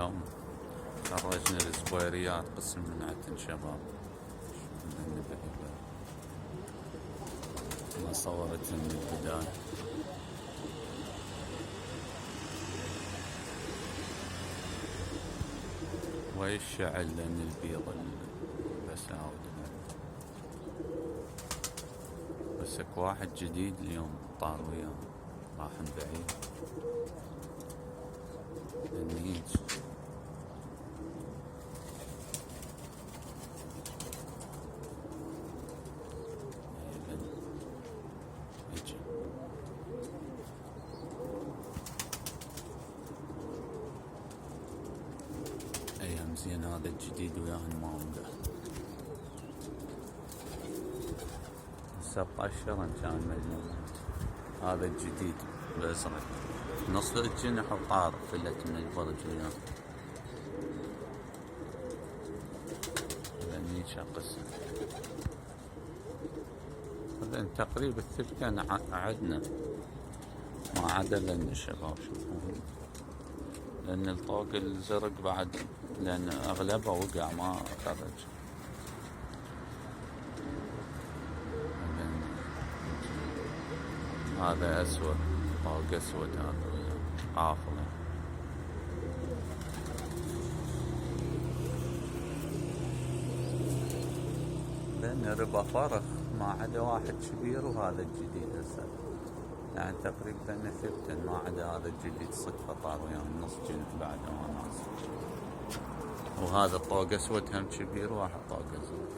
اليوم خرجنا الزبيريات قسم من عدن شباب. ما صورت من البداية. ويشعل لأن البيض البساود. بس اكو واحد جديد اليوم طار وياه راح بعيد النيج. ايام زين هذا الجديد وياه المانجا. 17 كان مجنون. هذا الجديد الازرق نص الجنح وطار فلت من البرج وياه. لاني شقص هذا تقريبا الثلثين عدنا ما عدا لان الشباب شوفون. لان الطوق الزرق بعد لان اغلبه وقع ما خرج. هذا اسود طوق اسود هذا قافله. لان ربا فرخ ما عدا واحد كبير وهذا الجديد هسه يعني تقريبا ثلثين ما عدا هذا الجديد صدفة طار وياه النص جنح بعد ما ناس. وهذا طوق اسود هم كبير وواحد طوق ازرق.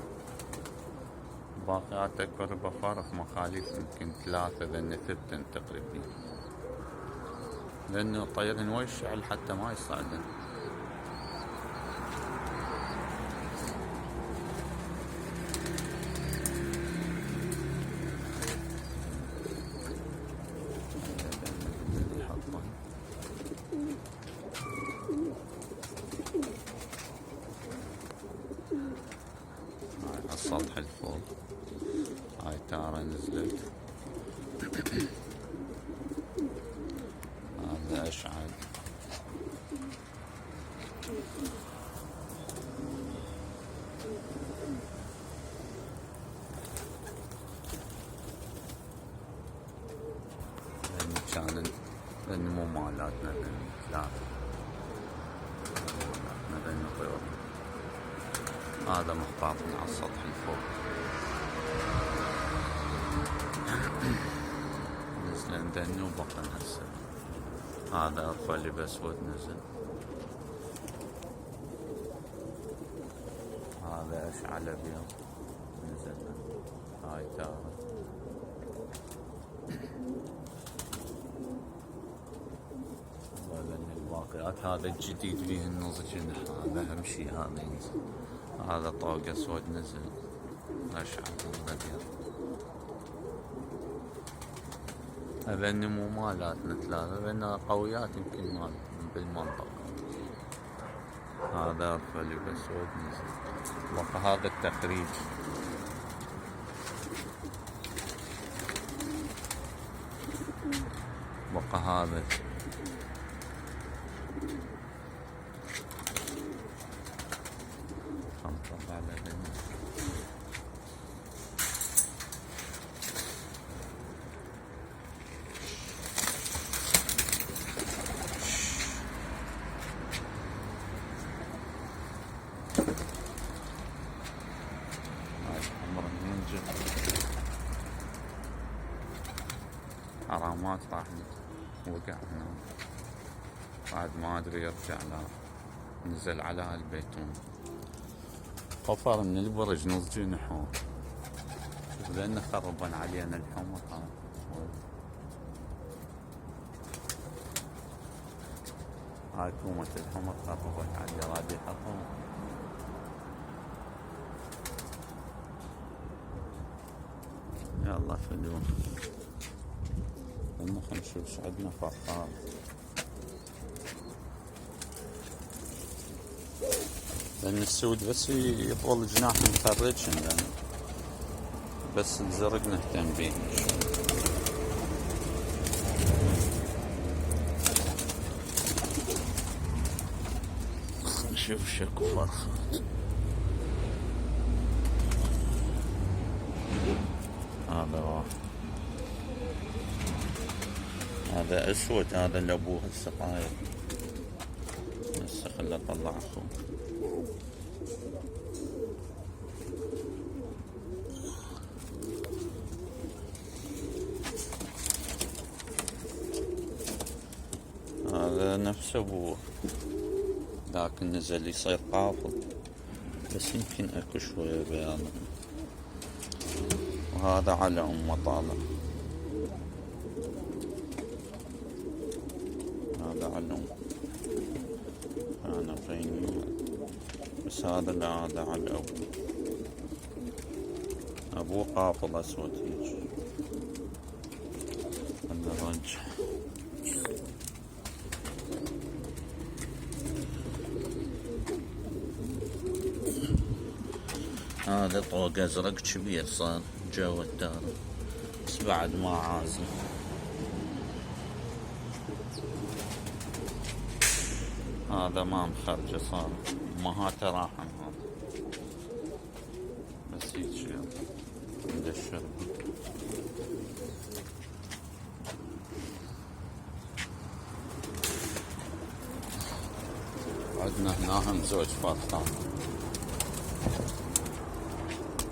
باقيات اكبر بفارق مخاليف يمكن 3 لان ثلثين تقريبا. لانه طيرهن ويشعل حتى ما يصعدن. السطح الفوق هاي تارة نزلت. هذا اشعل. لأن مو مالاتنا ثلاثة لأن طيور. هذا محطاط من على السطح الفوق. نزلن دنو بقن هسه. هذا أرفع اللي بأسود نزل. هذا أشعل أبيض نزل. هاي تارة. الباقيات هذا الجديد فيه النص جنح. هذا أهم شي هذا ينزل. هذا طوق اسود نزل. اشعل الابيض. لان مو مالاتنا ثلاثة لان قويات يمكن مال بالمنطقة. هذا فلي اسود نزل. بقى هذا التقريب. بقى هذا حرامات راح وقع هنا بعد ما ادري يرجع لا. نزل على البيتون طفر من البرج نص جنحه. لأنه خربن علينا الحمر. هاي كومة الحمر خربت علي رادي حطهم. يلا فدوه. خلنا نشوف ايش عندنا فرقات. لأن السود بس يطول جناح مخرجهن لأن بس الزرق نهتم بيه. شوف شكو فرخات. هذا واحد، هذا اسود، هذا اللي ابوه هسه طاير. هسه خله اطلع اخوه. هذا نفس ابوه لكن نزل يصير قافل، بس يمكن اكو شوية بياض. وهذا على امه طالع، هذا على امه انا بيني، بس هذا لا، هذا على ابوه. ابوه قافل اسود هيج. خلنا نرجع. هذا طوق ازرق كبير صار جوا الدار، بس بعد ما عازل. هذا ما مخرجه صار، امهاته راحن هذا، بس هيك عند الشرب. عندنا هنا هم زوج فرخات،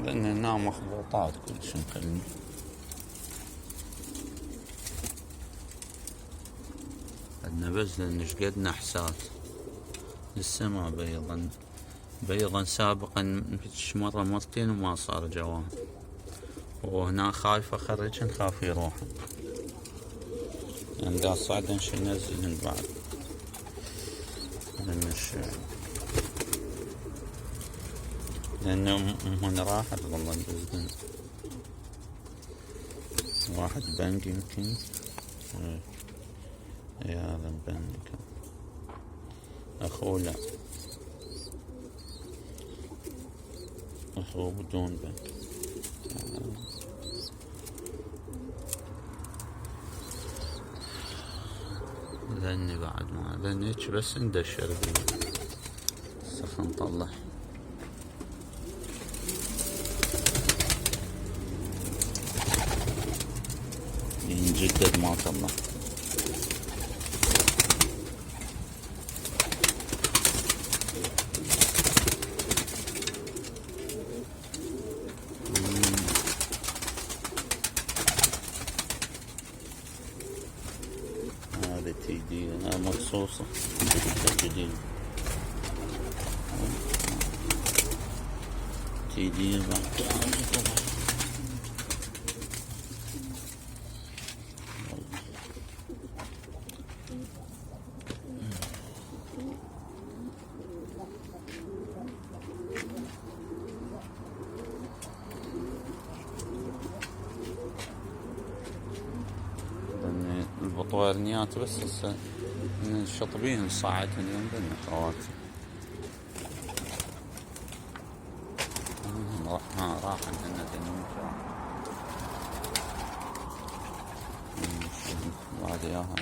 لأن هنا مخبوطات كل شي مخلي. عندنا بس لأن شقد نحسات لسه ما بيضن. بيضن سابقا مرة مرتين وما صار جوان، وهنا خايف اخرجهن، خاف يروحن يعني دا صعدن شي نزلهن بعد لأنه من راحت والله ندزهن. واحد بنك يمكن، اي هذا بنك. اخوه لا، اخوه بدون بنك. لاني بعد ما لانيك بس ندشر بيه سخن نطلع. ينجدد ما طلع. هذا تيدي مخصوصة جديد، تيدي البطويرنيات بس هسه الشطبين صاعتهن يمدن خواتي. راح عندنا بعد اياها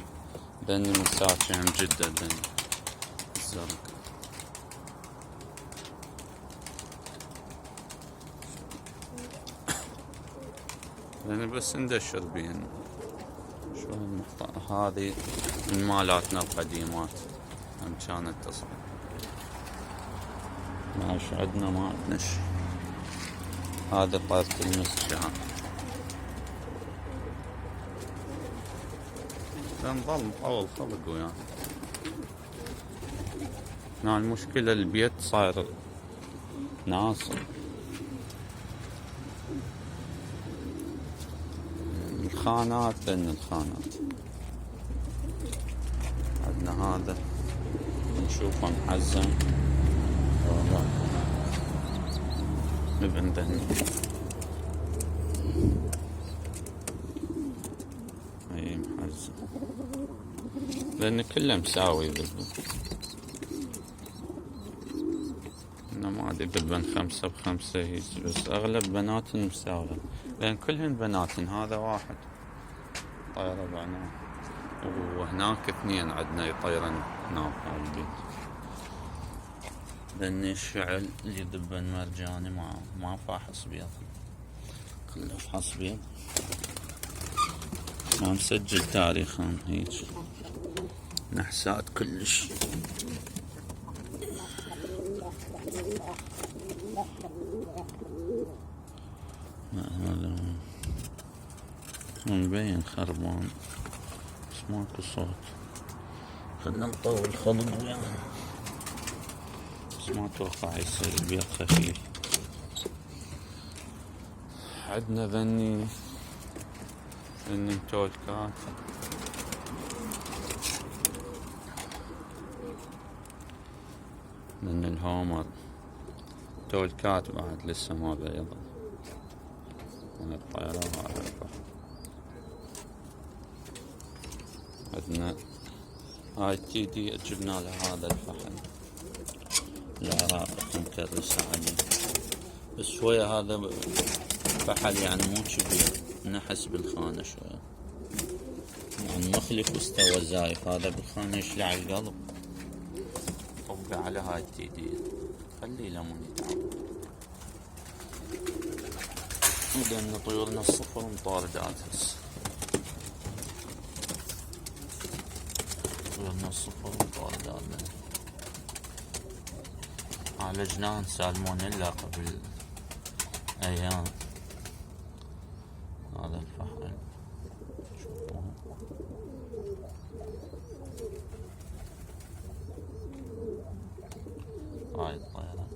دني مساكي هم جدة دني الزرق. يعني بس ندشر بين شو هذه من مالاتنا القديمات هم كانت تصعد. ماشي عندنا ما عندنا شي. هذا طارت المسجد نظل مطول خلق وياه. هنا المشكلة البيت صاير ناصر، الخانات لأن الخانات. عندنا هذا نشوفه محزن ابن دهني. اي محزن لأن كله مساوي بالبن. أنا ما أدري بالبن 5 ب5 هيك، بس أغلب بناتن مساوية لأن كلهن بناتن. هذا واحد طيرة بعناه، وهناك 2 عندنا يطيرن هناك البيت. ذني الشعل اللي ذبن مرجاني ما فاحص بيض، كله فحص بيض. ما مسجل تاريخهم هيج نحسات كلش. هذا مبين خربان بس ماكو صوت. خلنا نطول خلق ويانا بس ما اتوقع يصير البيض خفيف. عدنا ذني تولكات من الهومر تولكات بعد لسه ما بيضا من الطيران. هذا البحر عندنا هاي تي دي جبنا لها هذا الفحل العراق مكرس عليه بس شوية. هذا فحل يعني مو كبير، نحس بالخانة شوية يعني مخلف واستوى زايف. هذا بالخانة يشلع القلب. طبق على هاي التي دي خليه لمون يتعب. لأن طيورنا الصفر مطاردات هسه. طيورنا الصفر مطاردات عالجناه سالمونيلا قبل أيام. هذا الفحل شوفوه هاي الطيرة.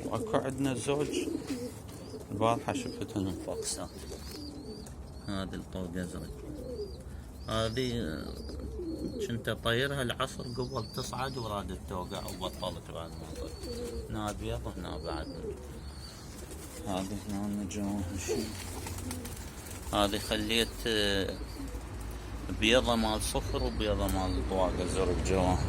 واكو عندنا زوج البارحة شفتهم انفاكسات. هذه الطوقة زوج هذه كنت اطيرها العصر قبل تصعد ورادت توقع وبطلت بعد ما طلعت. هنا ابيض وهنا بعد. هذه هنا جواها شي. هذه خليت بيضة مال صفر وبيضة مال طواقة زرق جواها.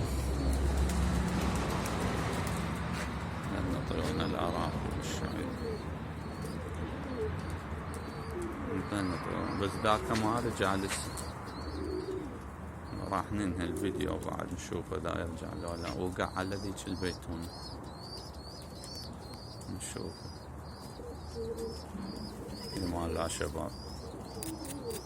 لأن طيورنا العراق والشعير بس ذاك ما رجع لسه. راح ننهي الفيديو بعد نشوف اذا يرجع لو لا. وقع على ذيك البيتون نشوف. مال لا شباب.